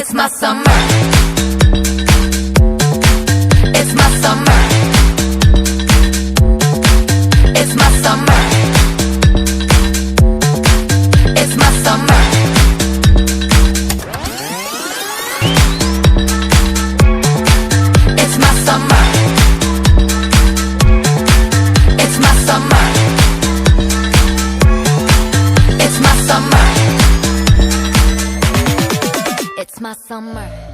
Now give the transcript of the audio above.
It's my summer. It's my summer. It's my summer. It's my summer. It's my summer. It's my summer. It's my summer. It's my summer.